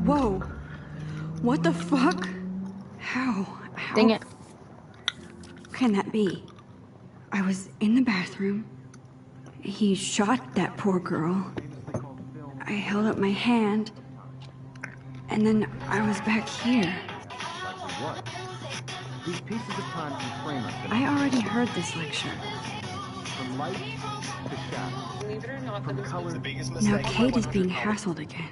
Whoa. What the fuck? How? Dang it. Can that be? I was in the bathroom. He shot that poor girl. I held up my hand. And then I was back here. What? These pieces of time can frame us. I already heard this lecture. From light to shadow. Believe it or not, From color. Now Kate is being hassled again.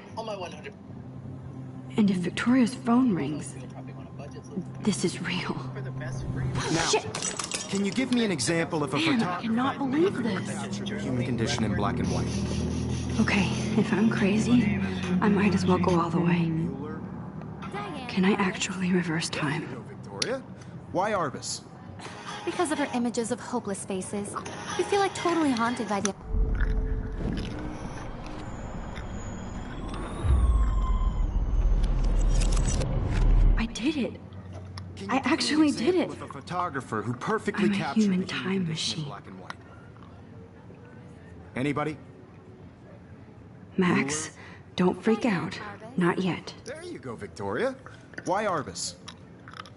And if Victoria's phone rings, this is real. Now, Shit! can you give me an example of a Man, I photographer cannot believe this. captured the human condition in black and white? Okay, if I'm crazy, I might as well go all the way. Can I actually reverse time? Victoria? Why Arbus? Because of her images of hopeless faces. You feel like totally haunted by the... I did it. Can you I give me an actually did example it. of a photographer who perfectly I'm a captured human the time condition in machine. black and white. Anybody? Max, don't freak out. Not yet. There you go, Victoria. Why Arbus?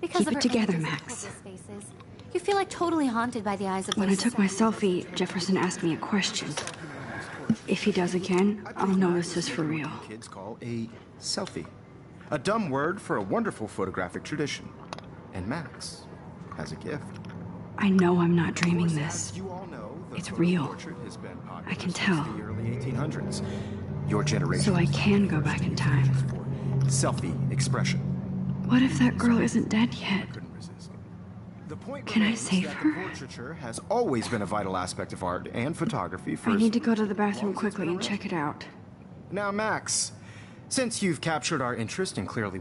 Because Keep of it her together, images of Max. hopeless faces. You feel like totally haunted by the eyes of When I those took my sad- selfie, Jefferson asked me a question. If he does again, I'll know this is for real. Kids call a selfie. A dumb word for a wonderful photographic tradition. And Max has a gift. I know I'm not dreaming this. As you all know, the It's photo real. portrait has been popular I can since tell. the early 1800s. Your generation. So I can go back in time. Selfie expression. What if that girl isn't dead yet? Couldn't resist. The point Can I remains save that her? the portraiture has always been a vital aspect of art and photography for I as need to go to the bathroom long as it's quickly been and around. check it out. Now, Max, since you've captured our interest and clearly...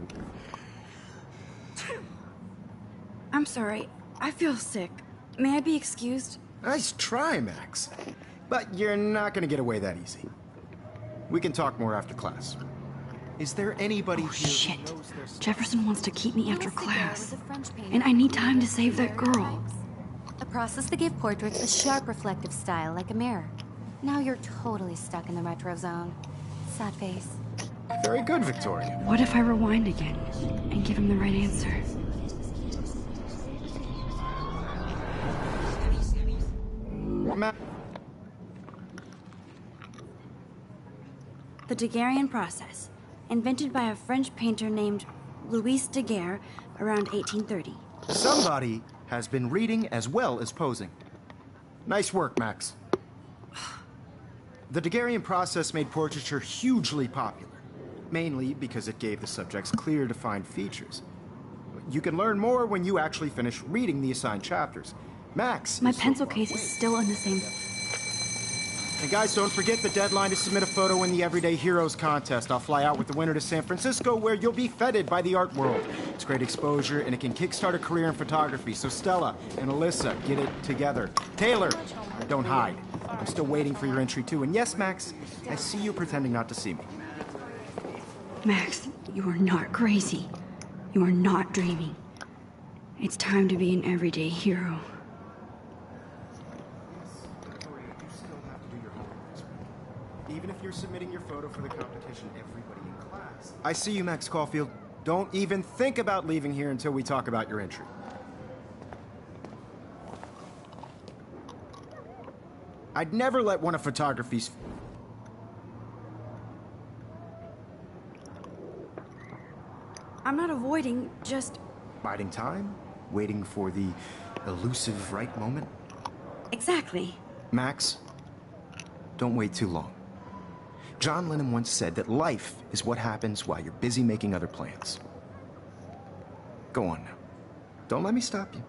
I'm sorry. I feel sick. May I be excused? Nice try, Max. But you're not gonna get away that easy. We can talk more after class. Is there anybody here who Shit. knows their stuff? Jefferson wants to keep me after Louis Daguerre class. was a French painter And I need who time to created save that figurative girl. types. A process that gave portraits a sharp reflective style like a mirror. Now you're totally stuck in the retro zone. Sad face. Very good, Victoria. What if I rewind again and give him the right answer? Ma- The Daguerrean process, invented by a French painter named Louis Daguerre around 1830. Somebody has been reading as well as posing. Nice work, Max. The Daguerrean process made portraiture hugely popular, mainly because it gave the subjects clear, defined features. You can learn more when you actually finish reading the assigned chapters. Max, My is so pencil far case away. is still in the same... And guys, don't forget the deadline to submit a photo in the Everyday Heroes contest. I'll fly out with the winner to San Francisco, where you'll be feted by the art world. It's great exposure, and it can kickstart a career in photography. So Stella and Alyssa, get it together. Taylor, don't hide. I'm still waiting for your entry, too. And yes, Max, I see you pretending not to see me. Max, you are not crazy. You are not dreaming. It's time to be an everyday hero. Victoria, you still have to do your homework this week. Even if you're submitting your photo for the competition, everybody in class. I see you, Max Caulfield. Don't even think about leaving here until we talk about your entry. I'd never let one of photography's... I'm not avoiding, just... biding time? Waiting for the elusive right moment? Exactly. Max, don't wait too long. John Lennon once said that life is what happens while you're busy making other plans. Go on now. Don't let me stop you.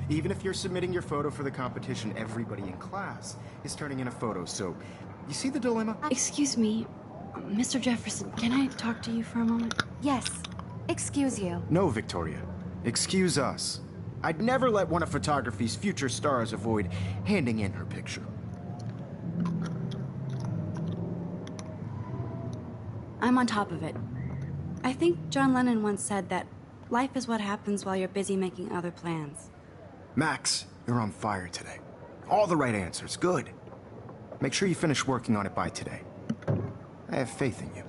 Even if you're submitting your photo for the competition, everybody in class is turning in a photo, so you see the dilemma? Excuse me, Mr. Jefferson, can I talk to you for a moment? Yes. Excuse you. No, Victoria. Excuse us. I'd never let one of photography's future stars avoid handing in her picture. I'm on top of it. I think John Lennon once said that Life is what happens while you're busy making other plans. Max, you're on fire today. All the right answers, good. Make sure you finish working on it by today. I have faith in you.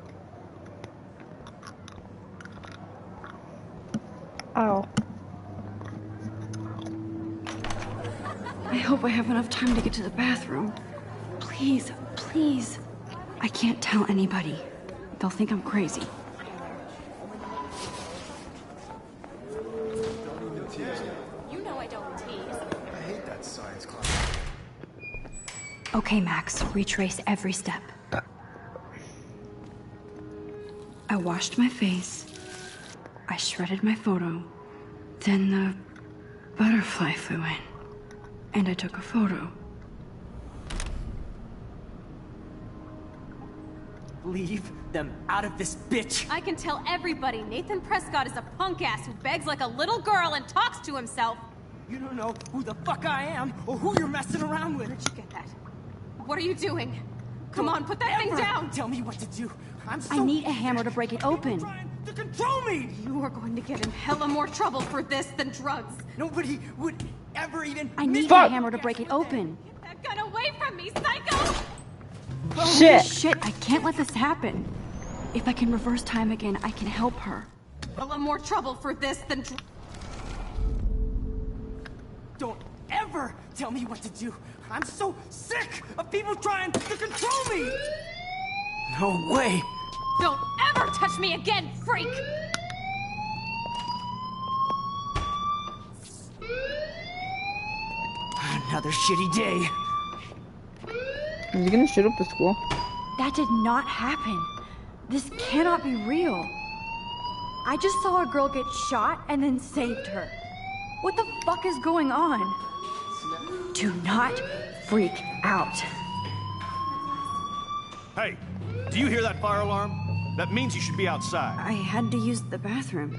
Ow. I hope I have enough time to get to the bathroom. Please, please. I can't tell anybody. They'll think I'm crazy. You know I don't tease. I hate that science class. Okay, Max, retrace every step. I washed my face. I shredded my photo. Then the butterfly flew in. And I took a photo. Leave them out of this bitch! I can tell everybody Nathan Prescott is a punk ass who begs like a little girl and talks to himself. You don't know who the fuck I am or who you're messing around with. Where'd you get that? What are you doing? Come on, put that thing Ever down! Tell me what to do. I'm so I need a hammer to break it open. trying to control me! You are going to get in hella more trouble for this than drugs. Nobody would ever even... I need Fuck. a hammer to break it open. Get that gun away from me, psycho! Shit. Shit, I can't let this happen. If I can reverse time again, I can help her. Hella more trouble for this than Don't ever tell me what to do. I'm so sick of people trying to control me! No way! Don't ever touch me again, freak! Another shitty day. Is he gonna shoot up the school? That did not happen. This cannot be real. I just saw a girl get shot and then saved her. What the fuck is going on? Do not freak out. Hey, do you hear that fire alarm? That means you should be outside. I had to use the bathroom.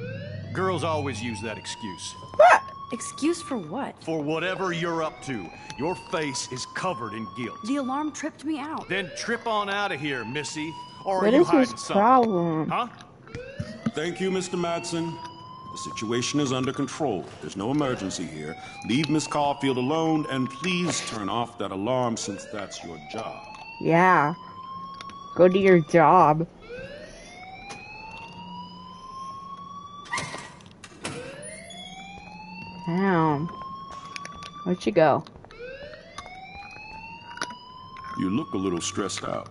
Girls always use that excuse. What? Excuse for what? For whatever you're up to, your face is covered in guilt. The alarm tripped me out. Then trip on out of here, Missy. Or are What you is hiding his something? problem? Huh? Thank you, Mr. Madsen. The situation is under control. There's no emergency here. Leave Miss Caulfield alone, and please turn off that alarm since that's your job. Yeah. Go to your job. Damn. Where'd you go? You look a little stressed out.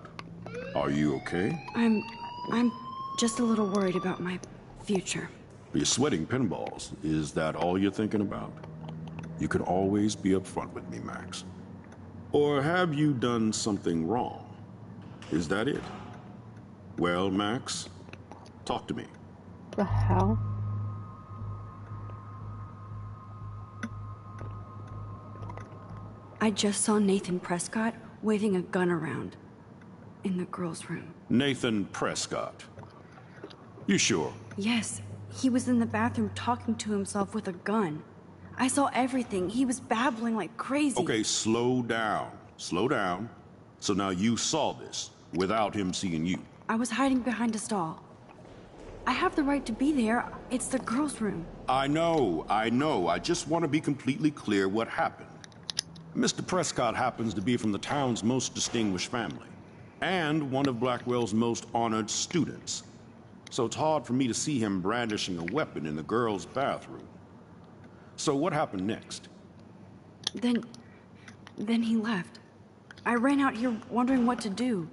Are you okay? I'm just a little worried about my future. You're sweating pinballs. Is that all you're thinking about? You can always be upfront with me, Max. Or have you done something wrong? Is that it? Well, Max, talk to me. The hell? I just saw Nathan Prescott waving a gun around in the girls' room. Nathan Prescott. You sure? Yes, he was in the bathroom talking to himself with a gun. I saw everything. He was babbling like crazy. Okay, slow down. Slow down. So now you saw this without him seeing you. I was hiding behind a stall. I have the right to be there. It's the girls' room. I know. I just want to be completely clear what happened. Mr. Prescott happens to be from the town's most distinguished family, and one of Blackwell's most honored students. So it's hard for me to see him brandishing a weapon in the girls' bathroom. So what happened next? Then he left. I ran out here wondering what to do.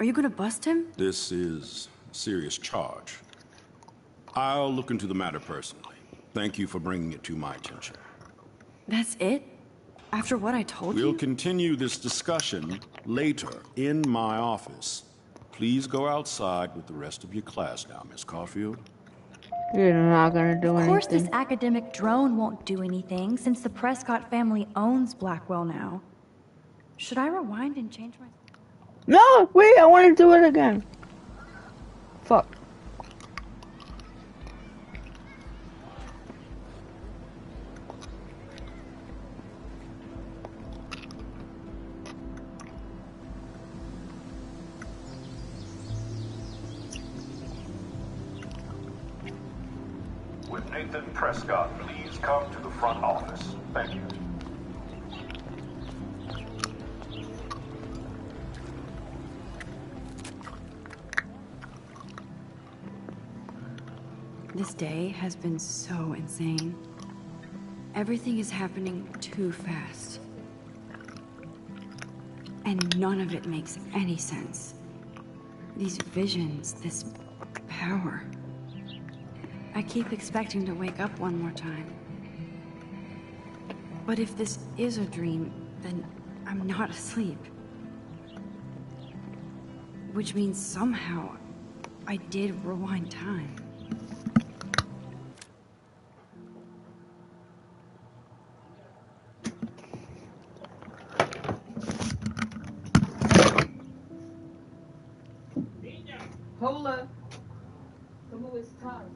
Are you gonna bust him? This is a serious charge. I'll look into the matter personally. Thank you for bringing it to my attention. That's it? After what I told We'll you? continue this discussion later in my office. Please go outside with the rest of your class now, Miss Caulfield. You're not gonna do Of course this anything. academic drone won't do anything since the Prescott family owns Blackwell now. Should I rewind and change my... No, wait, I want to do it again. Fuck. Nathan Prescott, please come to the front office. Thank you. This day has been so insane. Everything is happening too fast. And none of it makes any sense. These visions, this power. I keep expecting to wake up one more time. But if this is a dream, then I'm not asleep. Which means somehow I did rewind time. Hola. ¿Cómo estás?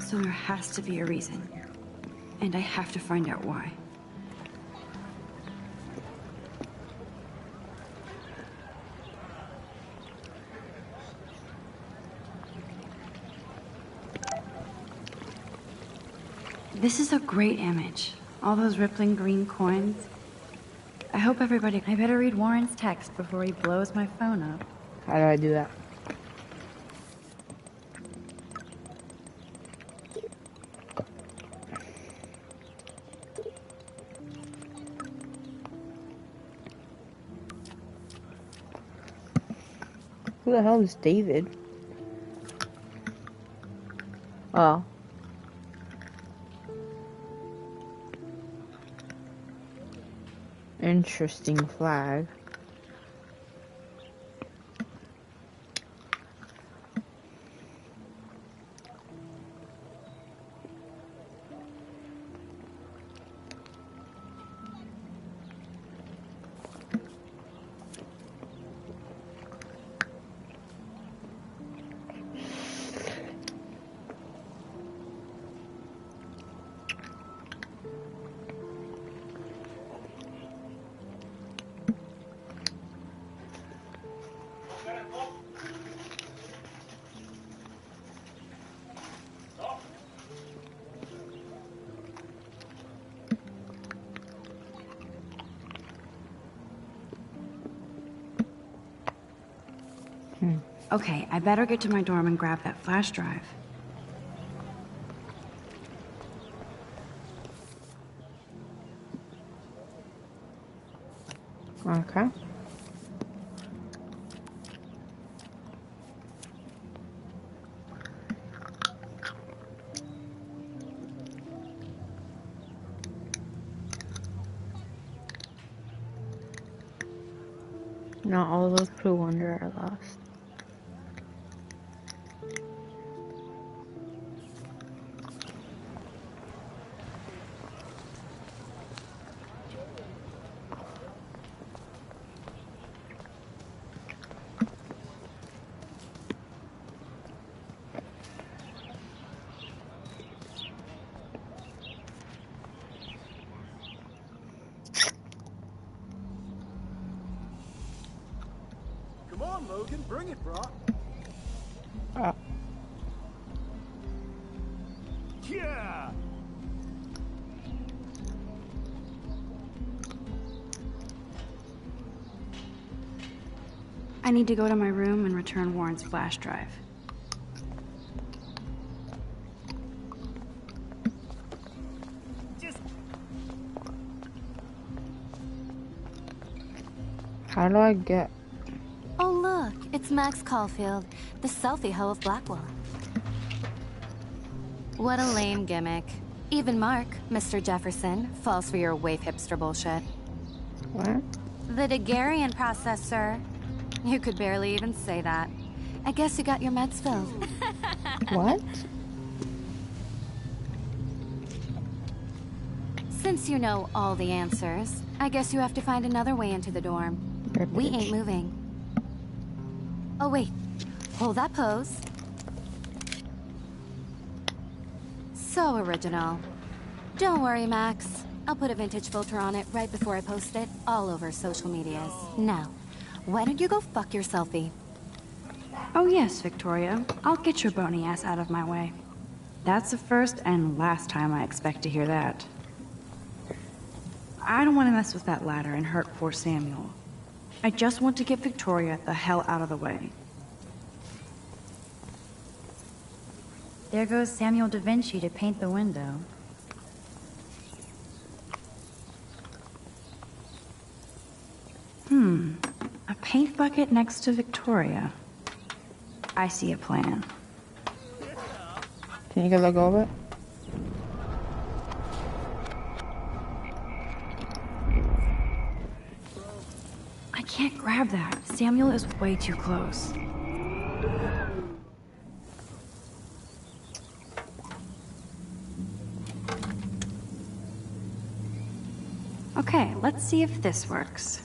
So there has to be a reason. And I have to find out why. This is a great image. All those rippling green coins. I hope everybody... I better read Warren's text before he blows my phone up. How do I do that? Who the hell is David? Oh. Interesting flag. Okay, I better get to my dorm and grab that flash drive. Okay. Not all those crew under are lost. Come on, Logan, bring it, bro. Yeah! I need to go to my room and return Warren's flash drive. How do I get... Oh look, it's Max Caulfield, the selfie hoe of Blackwell. What a lame gimmick. Even Mark, Mr. Jefferson, falls for your waif hipster bullshit. What? The Daguerrean process, sir. You could barely even say that. I guess you got your meds filled. What? Since you know all the answers, I guess you have to find another way into the dorm. We ain't moving. Oh wait, hold that pose. So original. Don't worry, Max. I'll put a vintage filter on it right before I post it all over social medias. Now, why don't you go fuck your selfie? Oh yes, Victoria. I'll get your bony ass out of my way. That's the first and last time I expect to hear that. I don't want to mess with that ladder and hurt poor Samuel. I just want to get Victoria the hell out of the way. There goes Samuel da Vinci to paint the window. A paint bucket next to Victoria. I see a plan. Can you get let go of it? I can't grab that. Samuel is way too close. Okay, let's see if this works.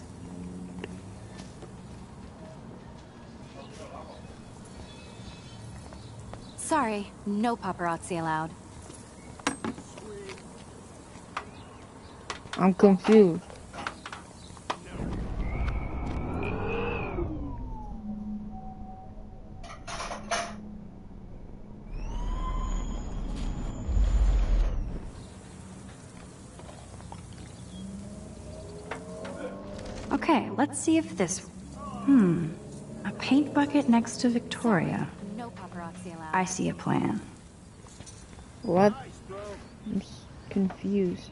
Sorry, no paparazzi allowed. I'm confused. Okay, let's see if this... A paint bucket next to Victoria. No paparazzi allowed. I see a plan. What? I'm confused.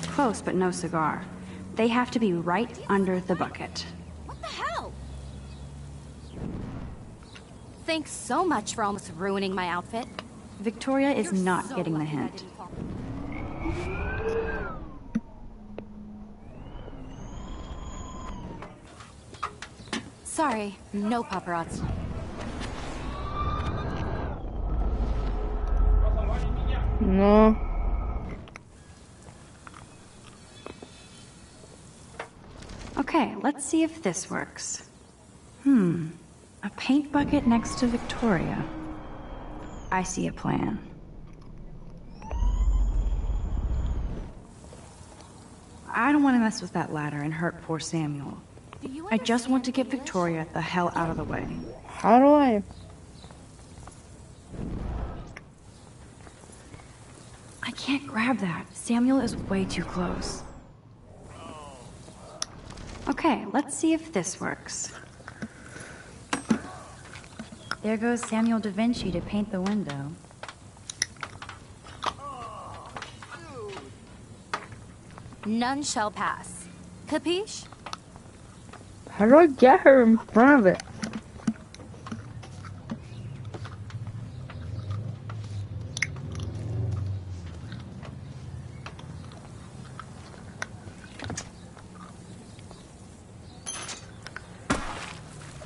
Close, but no cigar. They have to be right under the bucket. What the hell? Thanks so much for almost ruining my outfit. Victoria is You're not so getting the lucky I hint. didn't fall. Sorry, no paparazzi. No. Okay, let's see if this works. A paint bucket next to Victoria. I see a plan. I don't want to mess with that ladder and hurt poor Samuel. Do you I just want to get understand Victoria the hell out of the way. How do I? I can't grab that. Samuel is way too close. Okay, let's see if this works. There goes Samuel da Vinci to paint the window. None shall pass. Capiche? How do I get her in front of it?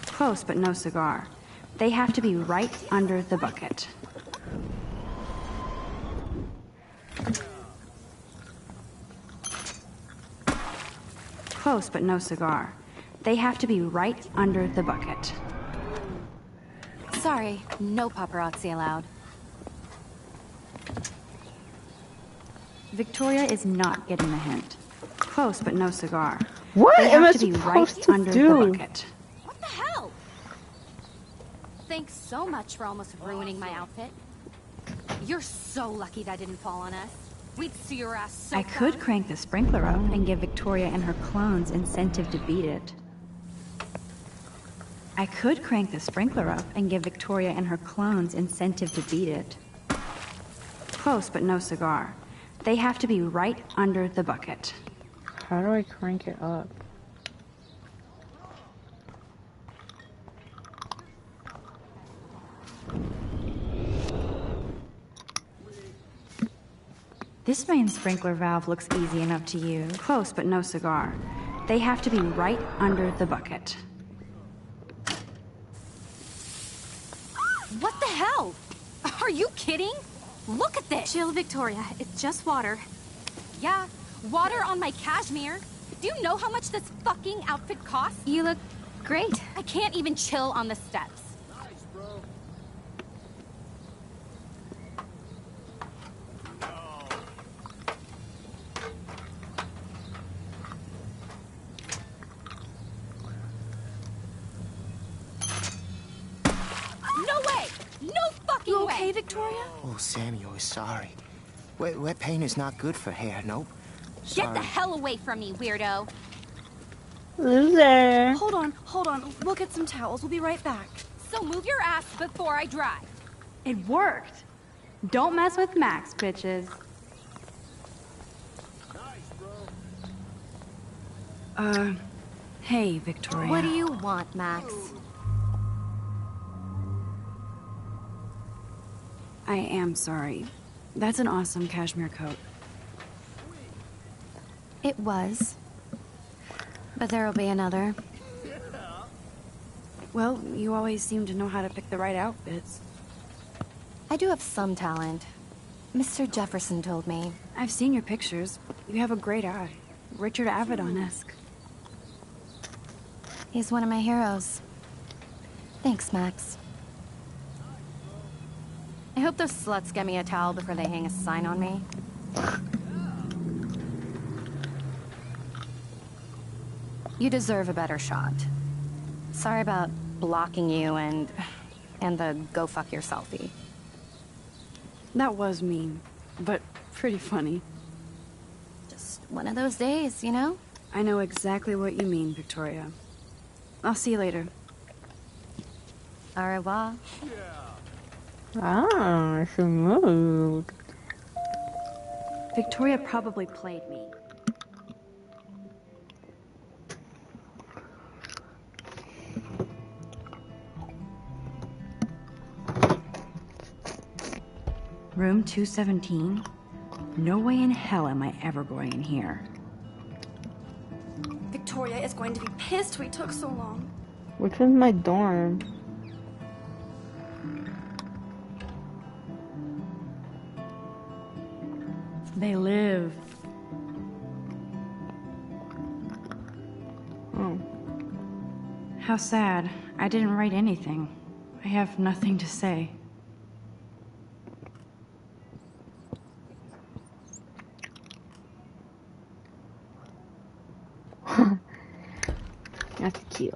Close, but no cigar. They have to be right under the bucket. Close, but no cigar. They have to be right under the bucket. Sorry, no paparazzi allowed. Victoria is not getting the hint. Close, but no cigar. What They am I have to be supposed right to under do? the bucket. What the hell? Thanks so much for almost ruining my outfit. You're so lucky that didn't fall on us. We'd see your ass so I could fast. crank the sprinkler up and give Victoria and her clones incentive to beat it. I could crank the sprinkler up and give Victoria and her clones incentive to beat it. Close, but no cigar. They have to be right under the bucket. How do I crank it up? This main sprinkler valve looks easy enough to use. Close, but no cigar. They have to be right under the bucket. What the hell? Are you kidding? Look at this! Chill, Victoria. It's just water. Yeah, water on my cashmere. Do you know how much this fucking outfit costs? You look great. I can't even chill on the steps. No way! No fucking You way! okay, Victoria? Oh, Samuel is sorry. Wet paint is not good for hair, nope. Get the hell away from me, weirdo! Loser. Hold on. We'll get some towels. We'll be right back. So move your ass before I drive. It worked. Don't mess with Max, bitches. Hey, Victoria. What do you want, Max? I am sorry. That's an awesome cashmere coat. It was. But there'll be another. Well, you always seem to know how to pick the right outfits. I do have some talent. Mr. Jefferson told me. I've seen your pictures. You have a great eye. Richard Avedon-esque. He's one of my heroes. Thanks, Max. I hope those sluts get me a towel before they hang a sign on me. You deserve a better shot. Sorry about blocking you and the go fuck your selfie. That was mean, but pretty funny. Just one of those days, you know? I know exactly what you mean, Victoria. I'll see you later. Au revoir. Ah, she moved. Victoria probably played me. Room 217? No way in hell am I ever going in here. Victoria is going to be pissed we took so long. Which was my dorm? They live. Oh. How sad. I didn't write anything. I have nothing to say. That's cute.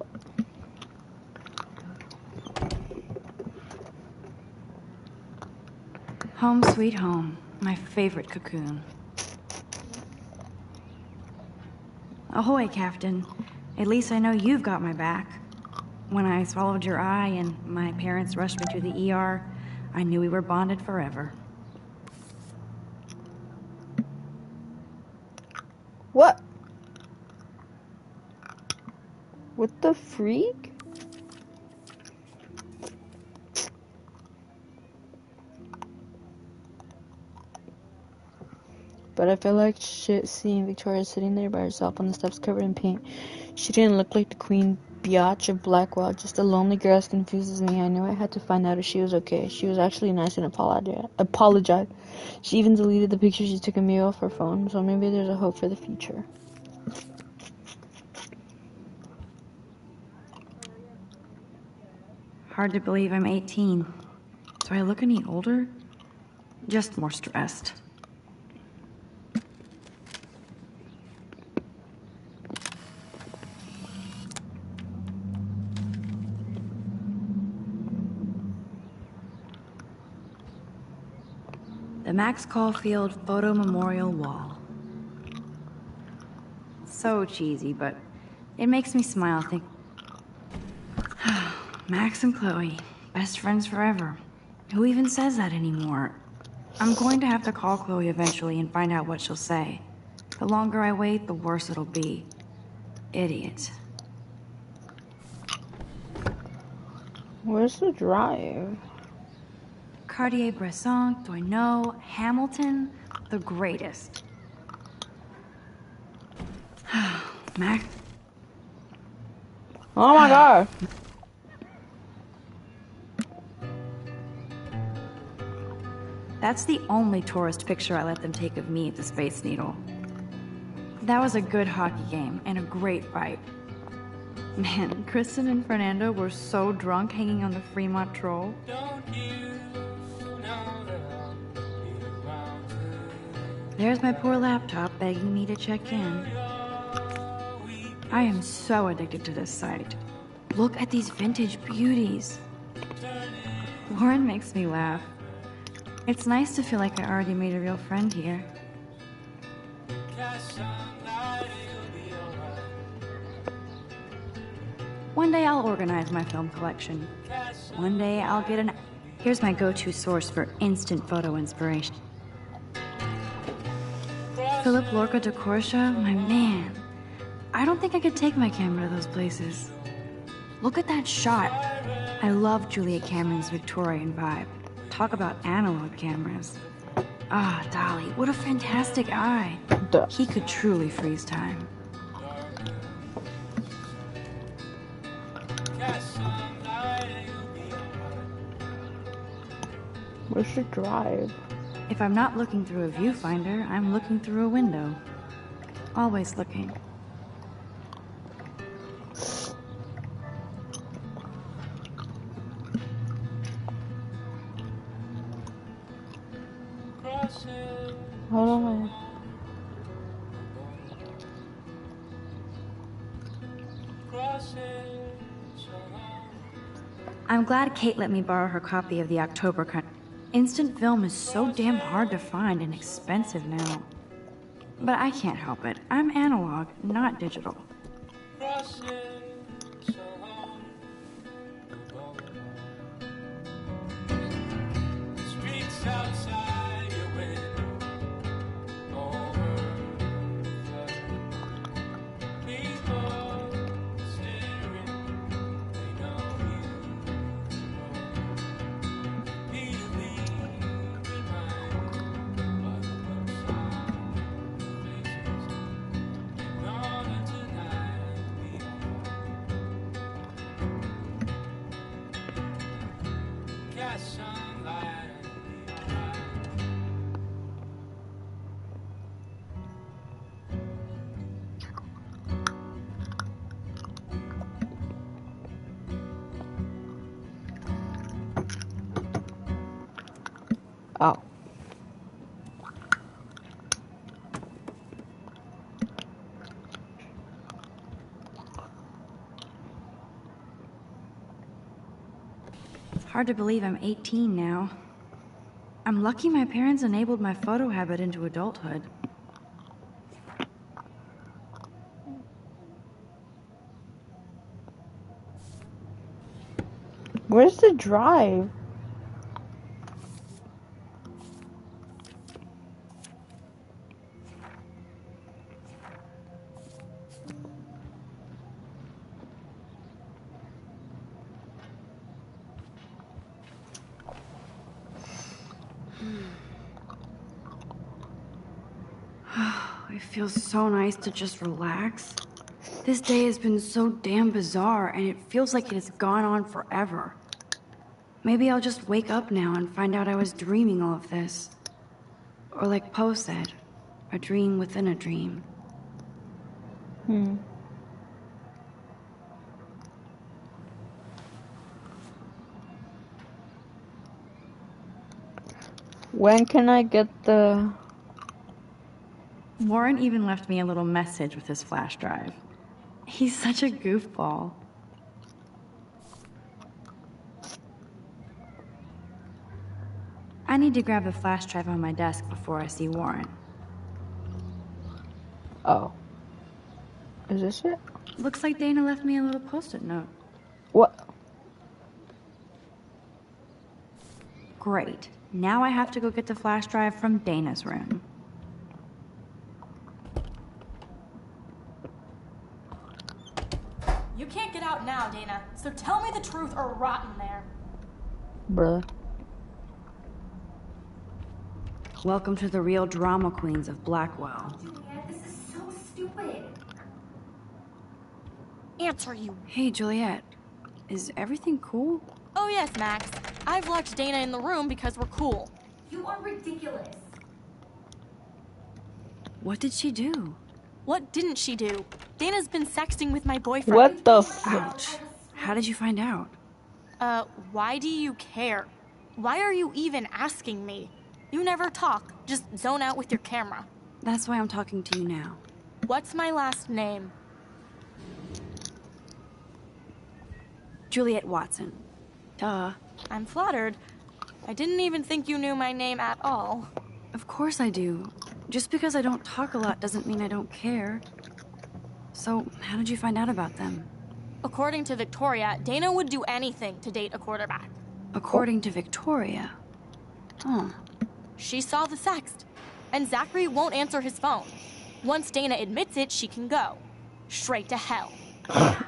Home sweet home. My favorite cocoon. Ahoy, Captain. At least I know you've got my back. When I swallowed your eye and my parents rushed me to the ER, I knew we were bonded forever. What? What the freak? But I feel like shit seeing Victoria sitting there by herself on the steps covered in paint. She didn't look like the Queen Biatch of Blackwell, just a lonely girl as confuses me. I knew I had to find out if she was okay. She was actually nice and apologized. She even deleted the picture she took of me off her phone, so maybe there's a hope for the future. Hard to believe I'm 18. Do I look any older? Just more stressed. The Max Caulfield Photo Memorial Wall. So cheesy, but it makes me smile. Think, Max and Chloe, best friends forever. Who even says that anymore? I'm going to have to call Chloe eventually and find out what she'll say. The longer I wait, the worse it'll be. Idiot. Where's the drive? Cartier-Bresson, Doisneau, Hamilton. The greatest. Mac? Oh my god. That's the only tourist picture I let them take of me at the Space Needle. That was a good hockey game and a great fight. Man, Kristen and Fernando were so drunk hanging on the Fremont Troll. There's my poor laptop begging me to check in. I am so addicted to this site. Look at these vintage beauties. Warren makes me laugh. It's nice to feel like I already made a real friend here. One day I'll organize my film collection. One day I'll get an... Here's my go-to source for instant photo inspiration. Philip Lorca de Corsia, my man. I don't think I could take my camera to those places. Look at that shot. I love Julia Cameron's Victorian vibe. Talk about analog cameras. Ah, Dolly, what a fantastic eye. Duh. He could truly freeze time. Where's the drive? If I'm not looking through a viewfinder, I'm looking through a window. Always looking. Hold on. I'm glad Kate let me borrow her copy of the October cut. Instant film is so damn hard to find and expensive now. But I can't help it. I'm analog, not digital. Oh. It's hard to believe I'm 18 now. I'm lucky my parents enabled my photo habit into adulthood. Where's the drive? It feels so nice to just relax. This day has been so damn bizarre, and it feels like it has gone on forever. Maybe I'll just wake up now and find out I was dreaming all of this. Or like Poe said, a dream within a dream. When can I get the... Warren even left me a little message with his flash drive. He's such a goofball. I need to grab the flash drive on my desk before I see Warren. Oh. Is this it? Looks like Dana left me a little post-it note. What? Great. Now I have to go get the flash drive from Dana's room. You can't get out now, Dana, so tell me the truth or rot in there. Bruh. Welcome to the real drama queens of Blackwell. Juliet, this is so stupid. Answer, you. Hey, Juliet. Is everything cool? Oh yes, Max. I've locked Dana in the room because we're cool. You are ridiculous. What did she do? What didn't she do? Dana's been sexting with my boyfriend. What the f- Ouch. How did you find out? Why do you care? Why are you even asking me? You never talk, just zone out with your camera. That's why I'm talking to you now. What's my last name? Juliet Watson. Duh. I'm flattered. I didn't even think you knew my name at all. Of course I do. Just because I don't talk a lot doesn't mean I don't care. So, how did you find out about them? According to Victoria, Dana would do anything to date a quarterback. According to Victoria. Huh. She saw the sext, and Zachary won't answer his phone. Once Dana admits it, she can go. Straight to hell. I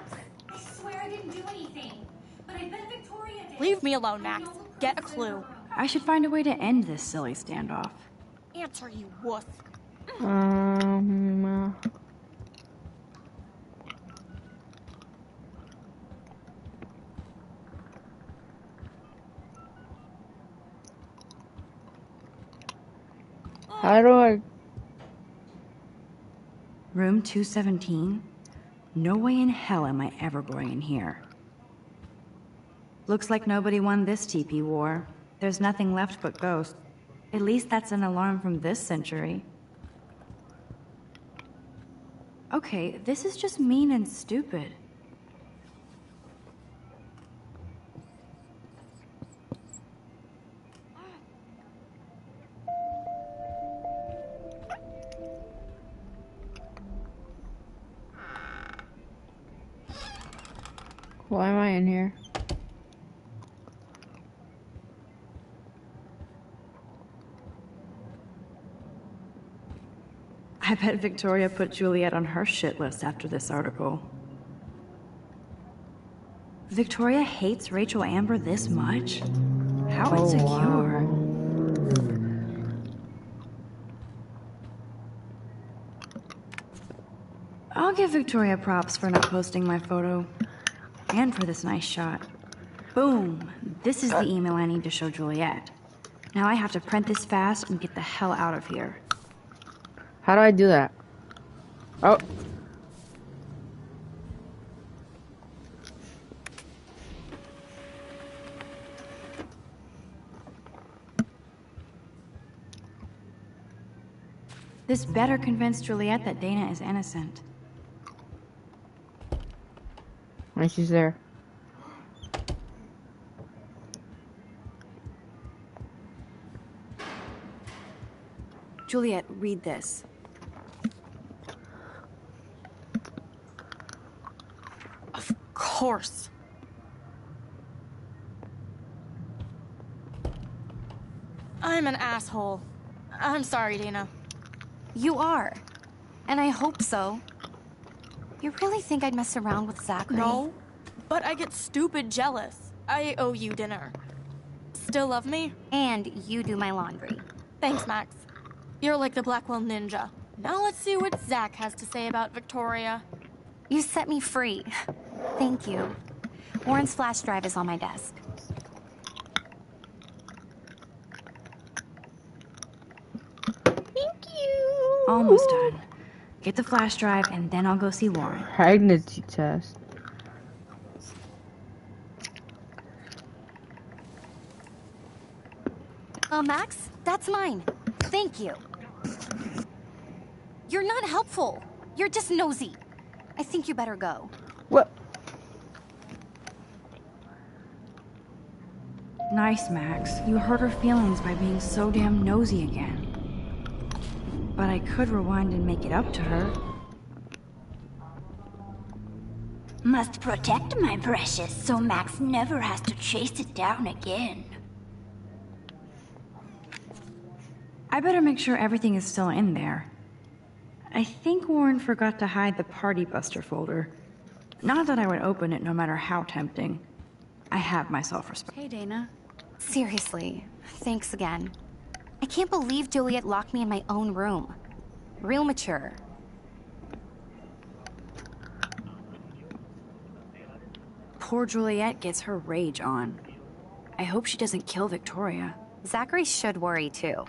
swear I didn't do anything. But I bet Victoria did. Leave me alone, Max. Get a clue. I should find a way to end this silly standoff. Answer, you wuss. How do I... Room 217? No way in hell am I ever going in here. Looks like nobody won this TP war. There's nothing left but ghosts. At least that's an alarm from this century. Okay, this is just mean and stupid. Why am I in here? I bet Victoria put Juliet on her shit list after this article. Victoria hates Rachel Amber this much? How insecure. I'll give Victoria props for not posting my photo. And for this nice shot. Boom! This is the email I need to show Juliet. Now I have to print this fast and get the hell out of here. How do I do that? Oh. This better convince Juliet that Dana is innocent. And she's there. Juliet, read this. Of course. I'm an asshole. I'm sorry, Dana. You are. And I hope so. You really think I'd mess around with Zachary? No, but I get stupid jealous. I owe you dinner. Still love me? And you do my laundry. Thanks, Max. You're like the Blackwell Ninja. Now let's see what Zach has to say about Victoria. You set me free. Thank you. Warren's flash drive is on my desk. Thank you. Almost done. Get the flash drive and then I'll go see Warren. Pregnancy test. Max, that's mine. Thank you. You're not helpful. You're just nosy. I think you better go. What? Nice, Max. You hurt her feelings by being so damn nosy again. But I could rewind and make it up to her. Must protect my precious so Max never has to chase it down again. I better make sure everything is still in there. I think Warren forgot to hide the Party Buster folder. Not that I would open it no matter how tempting. I have my self-respect. Hey, Dana. Seriously, thanks again. I can't believe Juliet locked me in my own room. Real mature. Poor Juliet gets her rage on. I hope she doesn't kill Victoria. Zachary should worry too.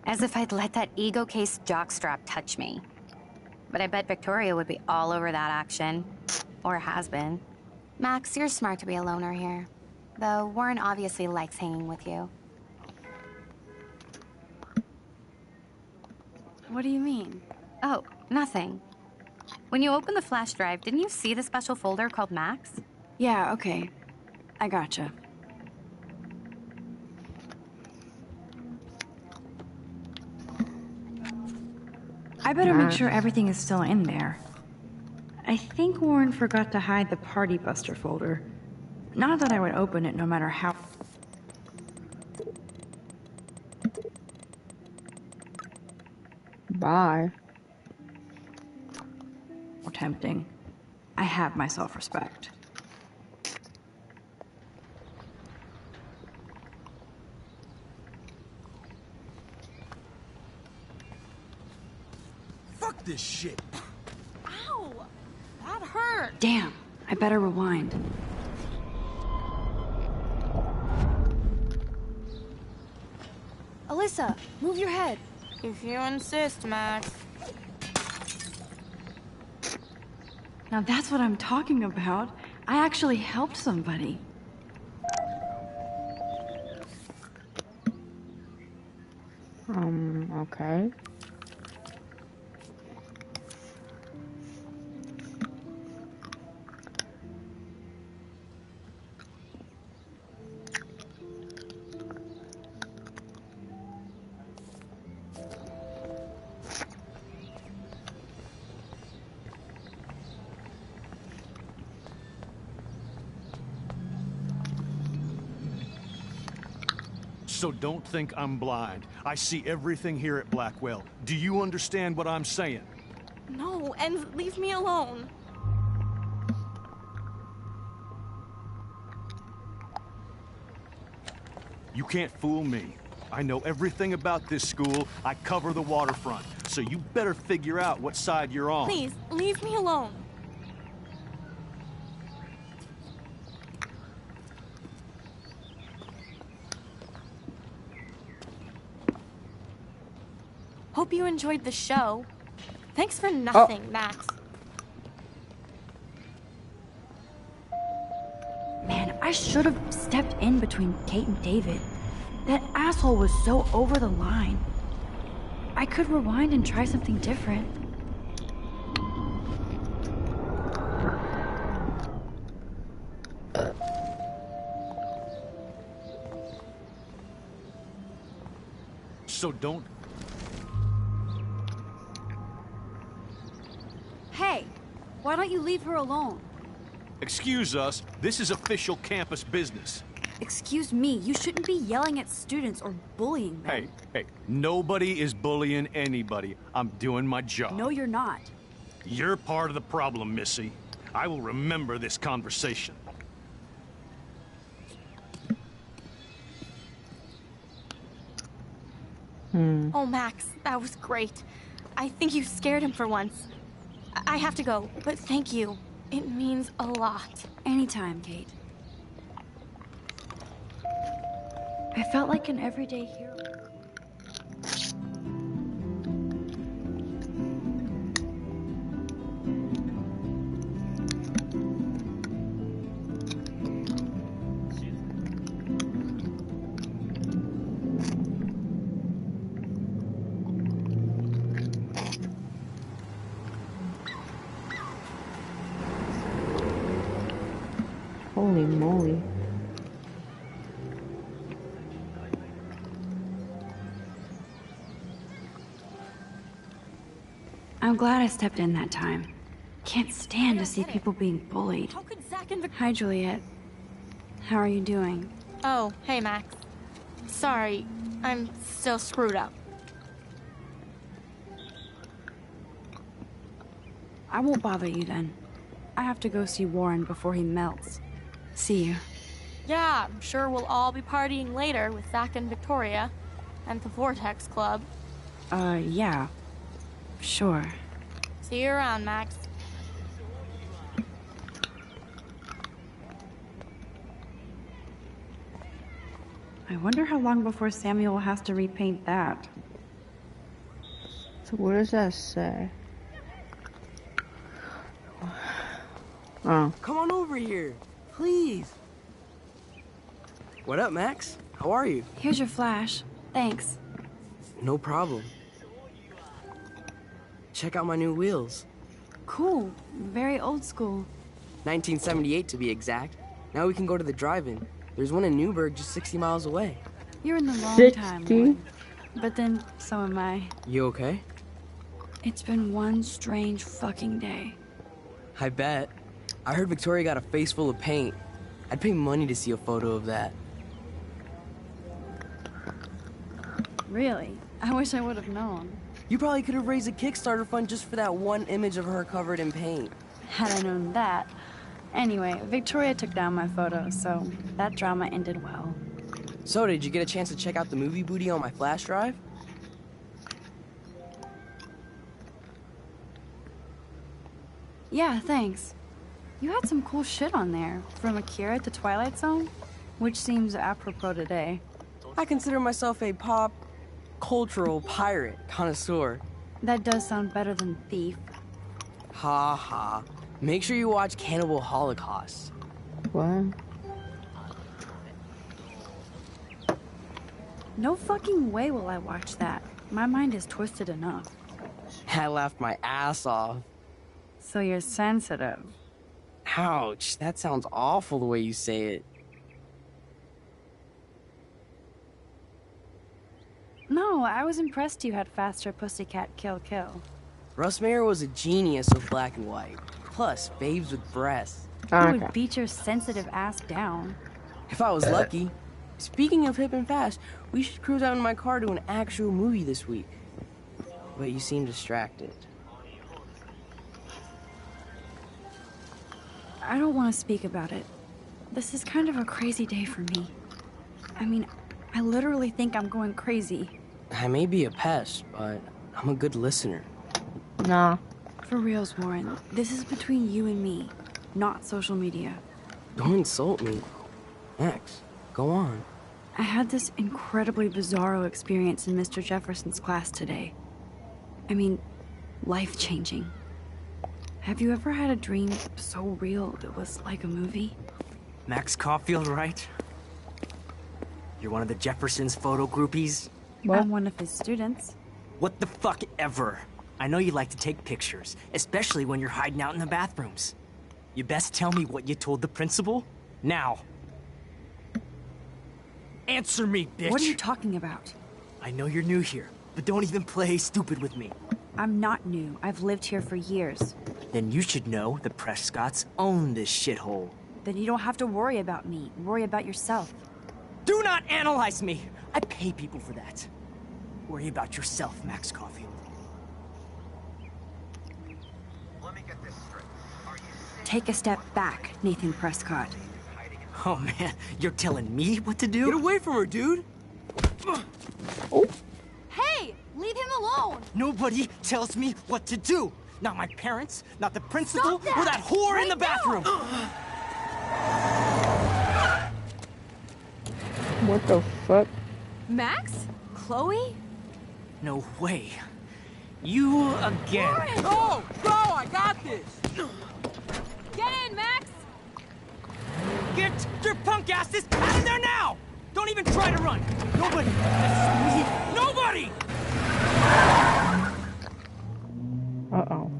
As if I'd let that ego-cased jockstrap touch me. But I bet Victoria would be all over that action. Or has been. Max, you're smart to be a loner here. Though Warren obviously likes hanging with you. What do you mean? Oh, nothing. When you opened the flash drive, didn't you see the special folder called Max? Yeah, okay. I gotcha. I better make sure everything is still in there. I think Warren forgot to hide the Party Buster folder. Not that I would open it no matter how... Bye. Or tempting. I have my self-respect. Fuck this shit. Ow! That hurt. Damn, I better rewind. Alyssa, move your head. If you insist, Max. Now that's what I'm talking about. I actually helped somebody. Okay. So don't think I'm blind. I see everything here at Blackwell. Do you understand what I'm saying? No, and leave me alone. You can't fool me. I know everything about this school. I cover the waterfront. So you better figure out what side you're on. Please, leave me alone. Hope you enjoyed the show. Thanks for nothing, Max. Man, I should have stepped in between Kate and David. That asshole was so over the line. I could rewind and try something different. So don't... Hey, why don't you leave her alone? Excuse us, this is official campus business. Excuse me, you shouldn't be yelling at students or bullying them. Hey, nobody is bullying anybody. I'm doing my job. No, you're not. You're part of the problem, Missy. I will remember this conversation. Oh, Max, that was great. I think you scared him for once. I have to go, but thank you. It means a lot. Anytime, Kate. I felt like an everyday hero. Holy moly. I'm glad I stepped in that time. Can't stand to see people being bullied. How could Zach and Hi, Juliet. How are you doing? Oh, hey, Max. Sorry, I'm still screwed up. I won't bother you then. I have to go see Warren before he melts. See you. Yeah, I'm sure we'll all be partying later with Zach and Victoria. and the Vortex Club. Yeah. Sure. See you around, Max. I wonder how long before Samuel has to repaint that. So what does that say? Oh. Come on over here, please. What up, Max? How are you? Here's your flash. Thanks. No problem. Check out my new wheels. Cool. Very old school. 1978 to be exact. Now we can go to the drive-in. There's one in Newburgh just 60 miles away. You're in the wrong 60? timeline. But then, so am I. You okay? It's been one strange fucking day. I bet. I heard Victoria got a face full of paint. I'd pay money to see a photo of that. Really? I wish I would have known. You probably could have raised a Kickstarter fund just for that one image of her covered in paint. Had I known that. Anyway, Victoria took down my photo, so that drama ended well. So, did you get a chance to check out the movie booty on my flash drive? Yeah, thanks. You had some cool shit on there, from Akira to Twilight Zone, which seems apropos today. I consider myself a pop cultural pirate connoisseur. That does sound better than thief. Ha ha. Make sure you watch Cannibal Holocaust. What? No fucking way will I watch that. My mind is twisted enough. I laughed my ass off. So you're sensitive. Ouch, that sounds awful the way you say it. No, I was impressed you had faster Pussycat Kill Kill. Russ Meyer was a genius of black and white. Plus, babes with breasts. He would beat your sensitive ass down. If I was lucky. Speaking of hip and fast, we should cruise out in my car to an actual movie this week. But you seem distracted. I don't want to speak about it. This is kind of a crazy day for me. I mean, I literally think I'm going crazy. I may be a pest, but I'm a good listener. Nah. For reals, Warren. This is between you and me, not social media. Don't insult me. Max, go on. I had this incredibly bizarro experience in Mr. Jefferson's class today. I mean, life-changing. Have you ever had a dream so real it was like a movie? Max Caulfield, right? You're one of the Jefferson's photo groupies? What? I'm one of his students. What the fuck ever? I know you like to take pictures, especially when you're hiding out in the bathrooms. You best tell me what you told the principal, now. Answer me, bitch! What are you talking about? I know you're new here, but don't even play stupid with me. I'm not new. I've lived here for years. Then you should know the Prescotts own this shithole. Then you don't have to worry about me. Worry about yourself. Do not analyze me! I pay people for that. Worry about yourself, Max Caulfield. Let me get this straight. Are you Take a step back, Nathan Prescott. Oh man, you're telling me what to do? Get away from her, dude! Oh. Hey! Leave him alone! Nobody tells me what to do! Not my parents, not the principal, Stop that! or that whore in the bathroom! What the fuck? Max? Chloe? No way. You again. Warren! Go! Go! I got this! Get in, Max! Get your punk asses out of there now! Don't even try to run! Nobody! Nobody! Uh-oh.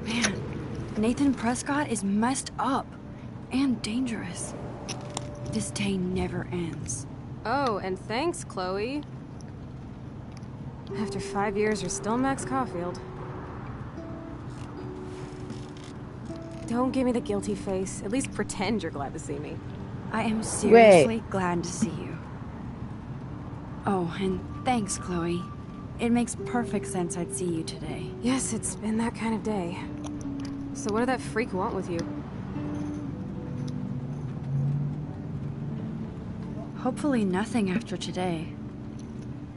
Man, Nathan Prescott is messed up. And dangerous. This day never ends. Oh, and thanks, Chloe. After 5 years, you're still Max Caulfield. Don't give me the guilty face. At least pretend you're glad to see me. I am seriously glad to see you. Oh, and thanks, Chloe. It makes perfect sense I'd see you today. Yes, it's been that kind of day. So what did that freak want with you? Hopefully nothing after today.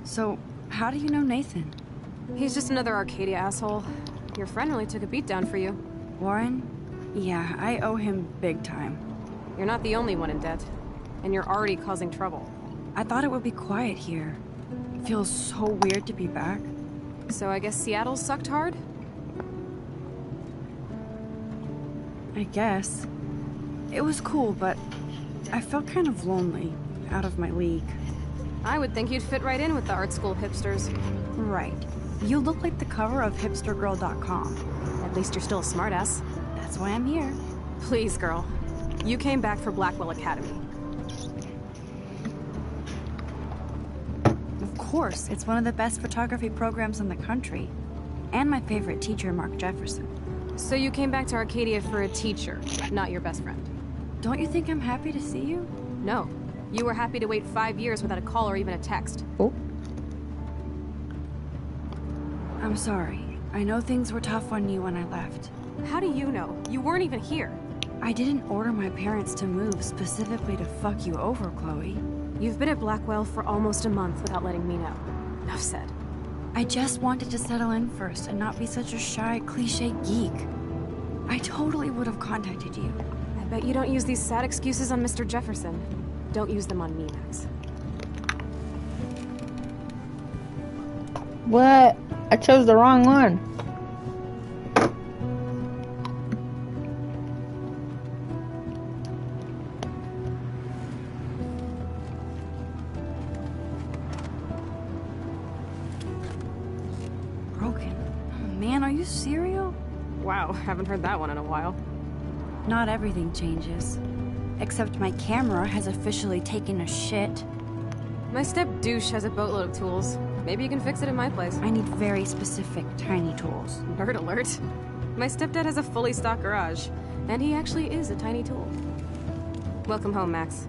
So, how do you know Nathan? He's just another Arcadia asshole. Your friend really took a beat down for you. Warren? Yeah, I owe him big time. You're not the only one in debt. And you're already causing trouble. I thought it would be quiet here. Feels so weird to be back. So I guess Seattle sucked hard? I guess. It was cool, but I felt kind of lonely, out of my league. I would think you'd fit right in with the art school hipsters. Right. You look like the cover of hipstergirl.com. At least you're still a smartass. That's why I'm here. Please, girl. You came back for Blackwell Academy. Of course, it's one of the best photography programs in the country. And my favorite teacher, Mark Jefferson. So you came back to Arcadia for a teacher, not your best friend. Don't you think I'm happy to see you? No. You were happy to wait 5 years without a call or even a text. Oh. I'm sorry. I know things were tough on you when I left. How do you know? You weren't even here. I didn't order my parents to move specifically to fuck you over, Chloe. You've been at Blackwell for almost a month without letting me know. Enough said. I just wanted to settle in first and not be such a shy, cliche geek. I totally would have contacted you. I bet you don't use these sad excuses on Mr. Jefferson. Don't use them on me, Max. What? I chose the wrong one. Broken. Man, are you serial? Wow, haven't heard that one in a while. Not everything changes. Except my camera has officially taken a shit. My step douche has a boatload of tools. Maybe you can fix it in my place. I need very specific, tiny tools. Nerd alert. My stepdad has a fully stocked garage, and he actually is a tiny tool. Welcome home, Max.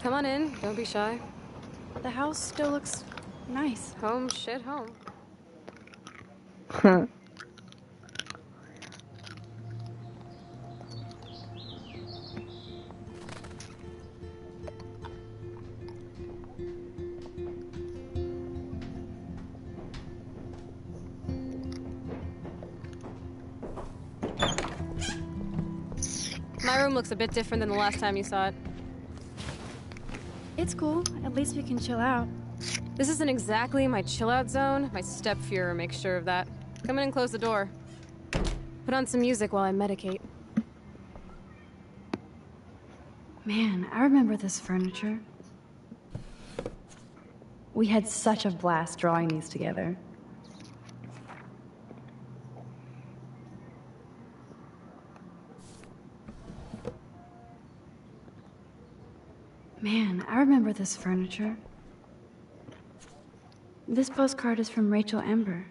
Come on in, don't be shy. The house still looks nice. Home shit home. My room looks a bit different than the last time you saw it. It's cool. At least we can chill out. This isn't exactly my chill-out zone. My step-Fuhrer makes sure of that. Come in and close the door. Put on some music while I medicate. Man, I remember this furniture. We had such a blast drawing these together. Man, I remember this furniture. This postcard is from Rachel Ember.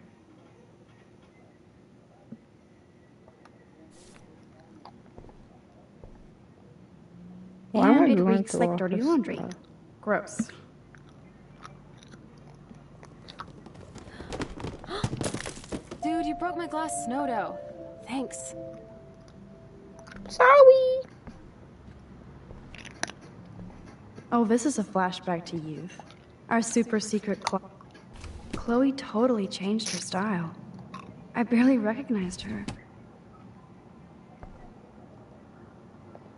Why am I And it going reeks through like all dirty this laundry. stuff? Gross. Dude, you broke my glass snow dough. Thanks. Sorry. Oh, this is a flashback to youth. Our super secret Chloe totally changed her style. I barely recognized her.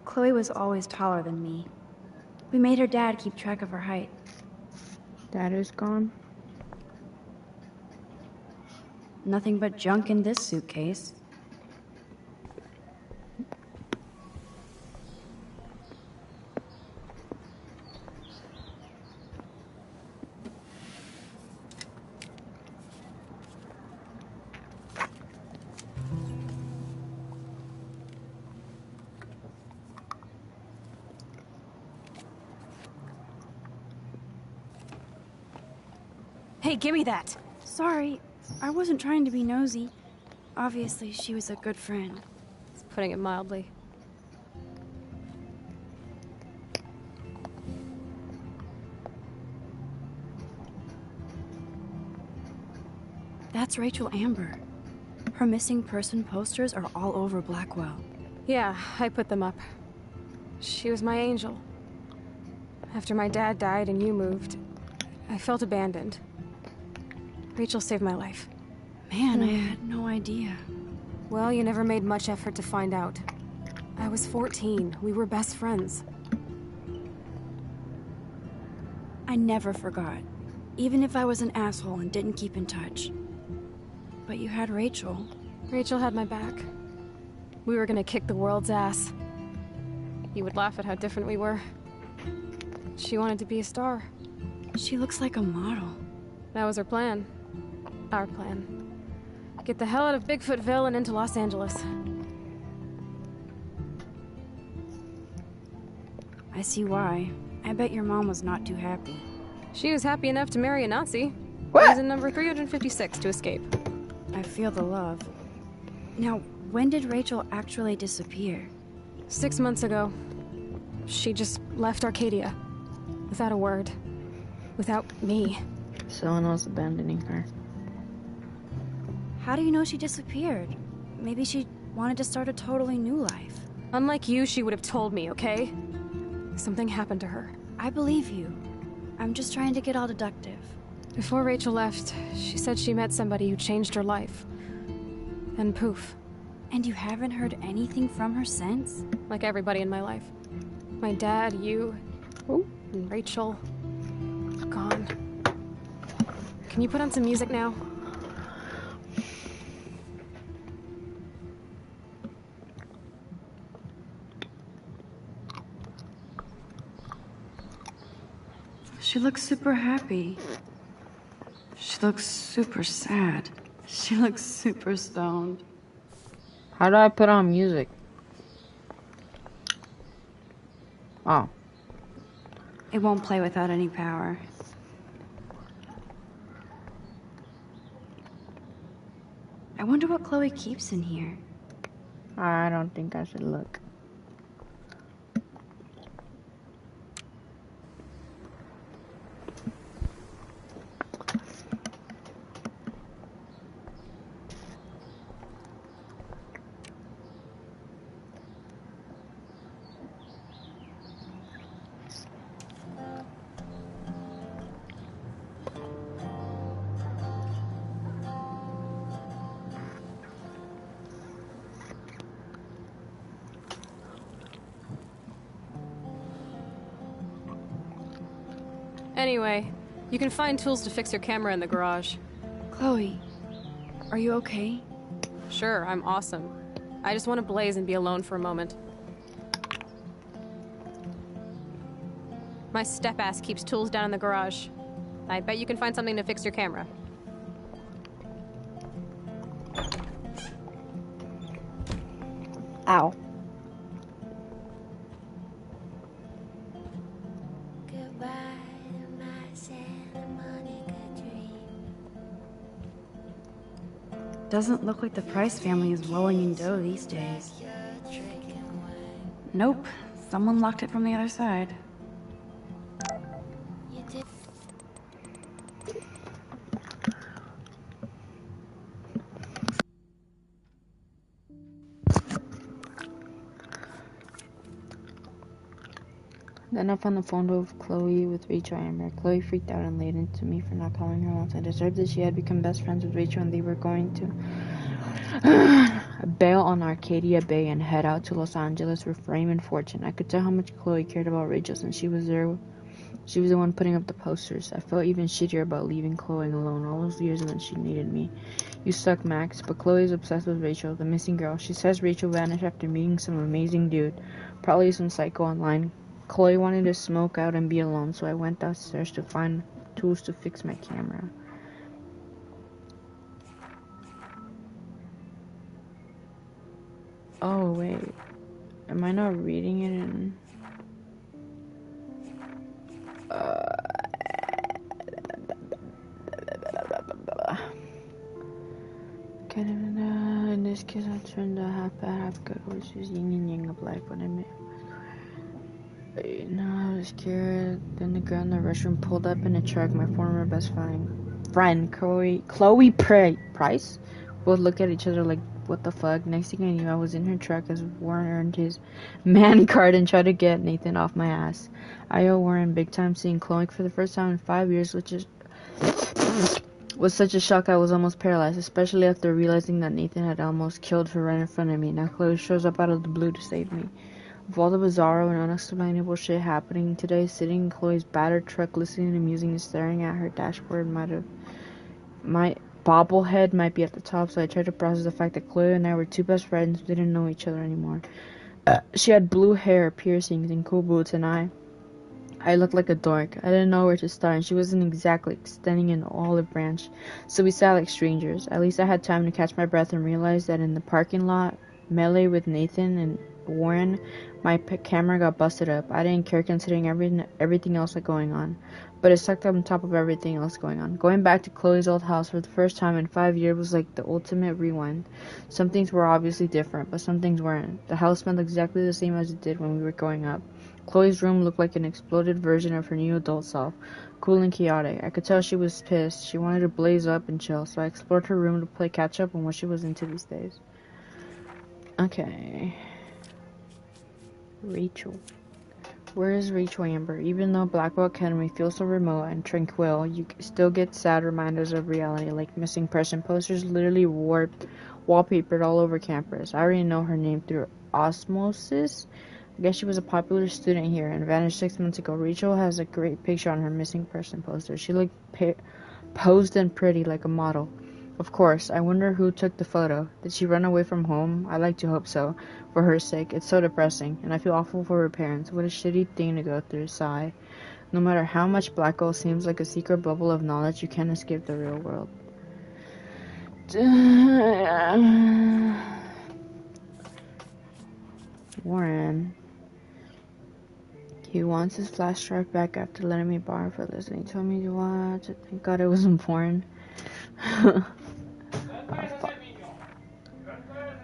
Chloe was always taller than me. We made her dad keep track of her height. Dad is gone. Nothing but junk in this suitcase. Hey, give me that! Sorry, I wasn't trying to be nosy. Obviously, she was a good friend. It's putting it mildly. That's Rachel Amber. Her missing person posters are all over Blackwell. Yeah, I put them up. She was my angel. After my dad died and you moved, I felt abandoned. Rachel saved my life. Man, I had no idea. Well, you never made much effort to find out. I was 14. We were best friends. I never forgot. Even if I was an asshole and didn't keep in touch. But you had Rachel. Rachel had my back. We were gonna kick the world's ass. You would laugh at how different we were. She wanted to be a star. She looks like a model. That was her plan. Our plan. Get the hell out of Bigfootville and into Los Angeles. I see why. I bet your mom was not too happy. She was happy enough to marry a Nazi. What? I was in number 356 to escape. I feel the love. Now, when did Rachel actually disappear? 6 months ago. She just left Arcadia. Without a word. Without me. Someone else abandoning her. How do you know she disappeared? Maybe she wanted to start a totally new life. Unlike you, she would have told me, okay? Something happened to her. I believe you. I'm just trying to get all deductive. Before Rachel left, she said she met somebody who changed her life. And poof. And you haven't heard anything from her since? Like everybody in my life. My dad, you, and Rachel. Gone. Can you put on some music now? She looks super happy. She looks super sad. She looks super stoned. How do I put on music? Oh. It won't play without any power. I wonder what Chloe keeps in here. I don't think I should look. Anyway, you can find tools to fix your camera in the garage. Chloe, are you okay? Sure, I'm awesome. I just want to blaze and be alone for a moment. My step-ass keeps tools down in the garage. I bet you can find something to fix your camera. Ow. Doesn't look like the Price family is rolling in dough these days. Nope. Someone locked it from the other side. Then I found the phone book of Chloe with Rachel Amber. Chloe freaked out and laid into me for not calling her once I deserved that she had become best friends with Rachel and they were going to bail on Arcadia Bay and head out to Los Angeles for fame and fortune. I could tell how much Chloe cared about Rachel since she was there. She was the one putting up the posters. I felt even shittier about leaving Chloe alone all those years when she needed me. You suck, Max, but Chloe is obsessed with Rachel, the missing girl. She says Rachel vanished after meeting some amazing dude, probably some psycho online. Chloe wanted to smoke out and be alone, so I went downstairs to find tools to fix my camera. Oh, wait. Am I not reading it in... In this case, I turned out half bad, half good, which is yin and yang of life. When I met, no, I was scared. Then the girl in the restroom pulled up in a truck. My former best friend, Chloe Price, both looked at each other like, what the fuck? Next thing I knew, I was in her truck as Warren earned his man card and tried to get Nathan off my ass. I owe Warren big time. Seeing Chloe for the first time in 5 years, which was such a shock I was almost paralyzed, especially after realizing that Nathan had almost killed her right in front of me. Now Chloe shows up out of the blue to save me. With all the bizarro and unexplainable shit happening today, sitting in Chloe's battered truck, listening to music and staring at her dashboard my bobblehead might be at the top, so I tried to process the fact that Chloe and I were two best friends who didn't know each other anymore. She had blue hair, piercings, and cool boots, and I looked like a dork. I didn't know where to start, and she wasn't exactly extending an olive branch, so we sat like strangers. At least I had time to catch my breath and realize that in the parking lot melee with Nathan and Warren, my camera got busted up. I didn't care considering everything else going on, but it sucked on top of everything else going on. Going back to Chloe's old house for the first time in 5 years was like the ultimate rewind. Some things were obviously different, but some things weren't. The house smelled exactly the same as it did when we were growing up. Chloe's room looked like an exploded version of her new adult self, cool and chaotic. I could tell she was pissed. She wanted to blaze up and chill, so I explored her room to play catch up on what she was into these days. Okay. Rachel. Where is Rachel Amber? Even though Blackwell Academy feels so remote and tranquil, you still get sad reminders of reality, like missing person posters literally wallpapered all over campus. I already know her name through osmosis. I guess she was a popular student here and vanished 6 months ago. Rachel has a great picture on her missing person poster. She looked posed and pretty like a model. Of course, I wonder who took the photo. Did she run away from home? I like to hope so. For her sake, it's so depressing, and I feel awful for her parents. What a shitty thing to go through. Sigh. No matter how much Blackwell seems like a secret bubble of knowledge, you can't escape the real world. Warren. He wants his flash drive back after letting me borrow for listening. He told me to watch it. Thank God it wasn't porn. Oh, fuck.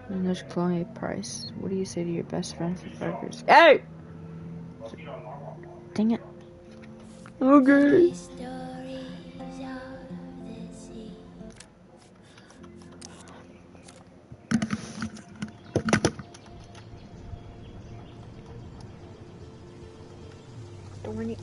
And there's Chloe Price. What do you say to your best friend for 5 years? Hey! Dang it. Okay. Darn it.